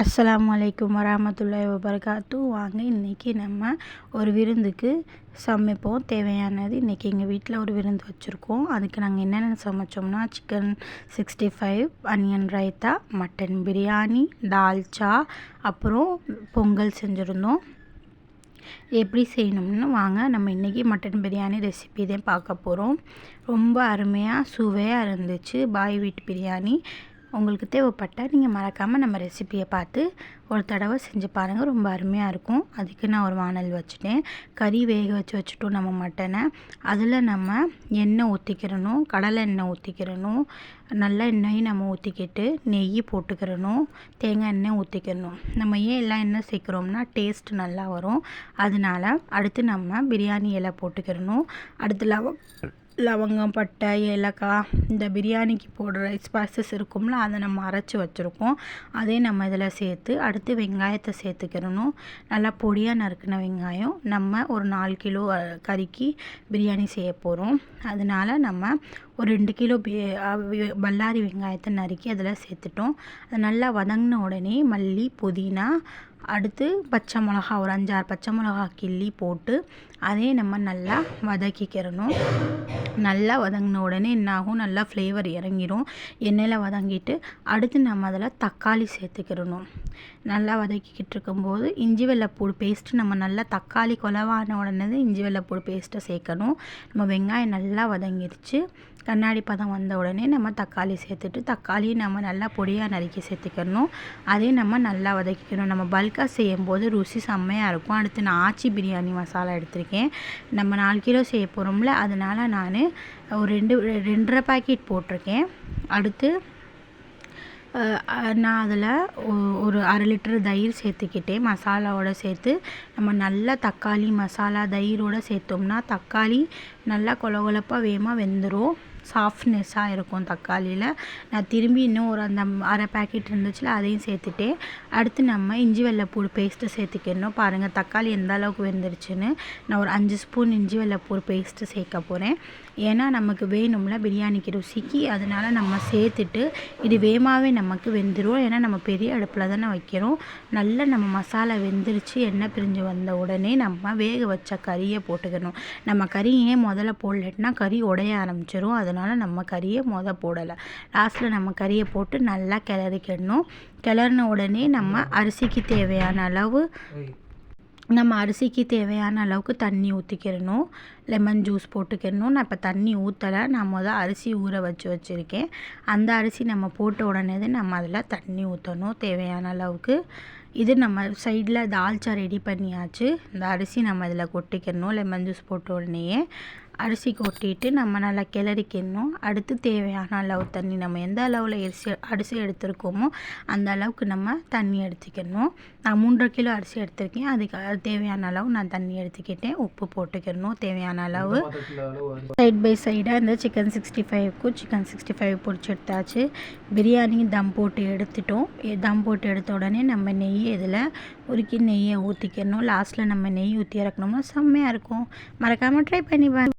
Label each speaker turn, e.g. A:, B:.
A: அஸ்ஸலாமு அலைக்கும் வரஹ்மத்துல்லாஹி வபரகாத்து. வாங்க இன்றைக்கி நம்ம ஒரு விருந்துக்கு சமைப்போம். தேவையானது இன்றைக்கி எங்கள் வீட்டில் ஒரு விருந்து வச்சுருக்கோம். அதுக்கு நாங்கள் என்னென்ன சமைச்சோம்னா chicken 65, onion raita, mutton biryani, dalcha, அப்புறம் பொங்கல் செஞ்சுருந்தோம். எப்படி செய்யணும்னு வாங்க நம்ம இன்றைக்கி மட்டன் பிரியாணி ரெசிபி தான் பார்க்க போகிறோம். ரொம்ப அருமையாக சுவையாக இருந்துச்சு பாய் வீட்டு பிரியாணி. உங்களுக்கு தேவைப்பட்டால் நீங்கள் மறக்காமல் நம்ம ரெசிப்பியை பார்த்து ஒரு தடவை செஞ்சு பாருங்கள், ரொம்ப அருமையாக இருக்கும். அதுக்கு நான் ஒரு வானல் வச்சுட்டேன். கறி வேக வச்சுட்டோம் நம்ம மட்டனை. அதில் நம்ம எண்ணெய் ஊற்றிக்கிறணும், கடலை எண்ணெய் ஊற்றிக்கிறணும், நல்ல எண்ணெயும் நம்ம ஊற்றிக்கிட்டு நெய் போட்டுக்கிறணும், தேங்காய் எண்ணெய் ஊற்றிக்கிறணும். நம்ம ஏன் எல்லா எண்ணெய் சேர்க்குறோம்னா டேஸ்ட் நல்லா வரும். அதனால் அடுத்து நம்ம பிரியாணி இலை போட்டுக்கிறணும். அடுத்து லவங்கம், பட்டை, ஏலக்காய், இந்த பிரியாணிக்கு போடுற ஸ்பைசஸ் இருக்கும்ல, அதை நம்ம அரைச்சி வச்சுருக்கோம். அதே நம்ம இதில் சேர்த்து அடுத்து வெங்காயத்தை சேர்த்துக்கிறணும். நல்லா பொடியாக நறுக்கின வெங்காயம். நம்ம ஒரு 4 கிலோ கறிக்கு பிரியாணி செய்ய போகிறோம். அதனால் நம்ம ஒரு 2 கிலோ பல்லாரி வெங்காயத்தை நறுக்கி அதில் சேர்த்துட்டோம். அது நல்லா வதங்கின உடனே மல்லி, புதினா, அடுத்து பச்சை மிளகா, ஒரு 5-6 பச்சை மிளகா கிள்ளி போட்டு அதே நம்ம நல்லா வதக்கிக்கிறணும். நல்லா வதங்கின உடனே என்னாகும், நல்லா ஃப்ளேவர் இறங்கிடும். எண்ணெயில் வதங்கிட்டு அடுத்து நம்ம அதில் தக்காளி சேர்த்துக்கிறணும். நல்லா வதக்கிக்கிட்டு இருக்கும்போது இஞ்சி வெள்ளைப்பூடு பேஸ்ட்டு நம்ம நல்லா தக்காளி குலவான உடனே இஞ்சி வெள்ளைப்பூடு பேஸ்ட்டை சேர்க்கணும். நம்ம வெங்காயம் நல்லா வதங்கிடுச்சு. கண்ணாடி பதம் வந்த உடனே நம்ம தக்காளி சேர்த்துட்டு தக்காளியை நம்ம நல்லா பொடியாக நறுக்கி சேர்த்துக்கணும். அதே நம்ம நல்லா வதக்கிக்கணும். நம்ம பல்காக செய்யும்போது ருசி செம்மையாக இருக்கும். அடுத்து நான் ஆச்சி பிரியாணி மசாலா எடுத்திருக்கேன். நம்ம 4 கிலோ செய்ய போகிறோம்ல, அதனால் நான் ஒரு 2.5 பாக்கெட் போட்டிருக்கேன். அடுத்து நான் அதில் ஒரு 1/2 லிட்டர் தயிர் சேர்த்துக்கிட்டேன். மசாலாவோடு சேர்த்து நம்ம நல்லா தக்காளி மசாலா தயிரோடு சேர்த்தோம்னா தக்காளி நல்லா கொலகொலப்பாக வேகமாக வெந்துடும். சாஃப்ட்னஸ்ஸாக இருக்கும் தக்காளியில். நான் திரும்பி இன்னும் ஒரு அந்த 1/2 பாக்கெட் இருந்துச்சுல, அதையும் சேர்த்துட்டேன். அடுத்து நம்ம இஞ்சி வெள்ளைப்பூடு பேஸ்ட்டு சேர்த்துக்கணும். பாருங்கள் தக்காளி எந்த அளவுக்கு வெந்துருச்சுன்னு. நான் ஒரு 5 ஸ்பூன் இஞ்சி வெள்ளைப்பூடு பேஸ்ட்டு சேர்க்க போகிறேன். ஏன்னா நமக்கு வேணும்ல பிரியாணிக்கு ருசிக்கு, அதனால் நம்ம சேர்த்துட்டு இது வேகமாகவே நமக்கு வெந்துடும். ஏன்னா நம்ம பெரிய அடுப்பில் தானே வைக்கிறோம். நல்லா நம்ம மசாலா வெந்துருச்சு. எண்ணெய் பிரிஞ்சு வந்த உடனே நம்ம வேக வச்ச கறியை போட்டுக்கணும். நம்ம கறி ஏன் முதல்ல போடலன்னா கறி உடைய ஆரம்பிச்சிடும். அதனால் நம்ம கறியை போடலை. லாஸ்ட்டில் நம்ம கறியை போட்டு நல்லா கிளறிக்கிடணும். கிளறின உடனே நம்ம அரிசிக்கு தேவையான அளவுக்கு தண்ணி ஊற்றிக்கிறணும். Lemon juice போட்டுக்கிறணும். நான் இப்போ தண்ணி ஊற்றலை. நான் அரிசி ஊற வச்சுருக்கேன். அந்த அரிசி நம்ம போட்ட உடனே நம்ம அதில் தண்ணி ஊற்றணும் தேவையான அளவுக்கு. இது நம்ம சைடில் தால்ச்சா ரெடி பண்ணியாச்சு. இந்த அரிசி நம்ம இதில் கொட்டிக்கிறணும். லெமன் ஜூஸ் போட்ட உடனேயே அரிசி கொட்டிட்டு நம்ம நல்லா கிளறிக்கணும். அடுத்து தேவையான அளவு தண்ணி, நம்ம எந்த அளவில் அரிசி எடுத்துருக்கோமோ அந்த அளவுக்கு நம்ம தண்ணி எடுத்துக்கணும். நான் 3.5 கிலோ அரிசி எடுத்திருக்கேன். அதுக்கு தேவையான அளவு நான் தண்ணி எடுத்துக்கிட்டேன். உப்பு போட்டுக்கணும் தேவையான அளவு. சைட் பை சைடாக இந்த சிக்கன் 65க்கும் சிக்கன் 65 பொரிச்சு எடுத்தாச்சு. பிரியாணி தம் போட்டு எடுத்துட்டோம். தம் போட்டு எடுத்த உடனே நம்ம நெய் இதில் உருக்கி நெய்யை ஊற்றிக்கணும். லாஸ்ட்டில் நம்ம நெய் ஊற்றி இறக்கணும்னா செம்மையாக இருக்கும். மறக்காமல் ட்ரை பண்ணி பாருங்க.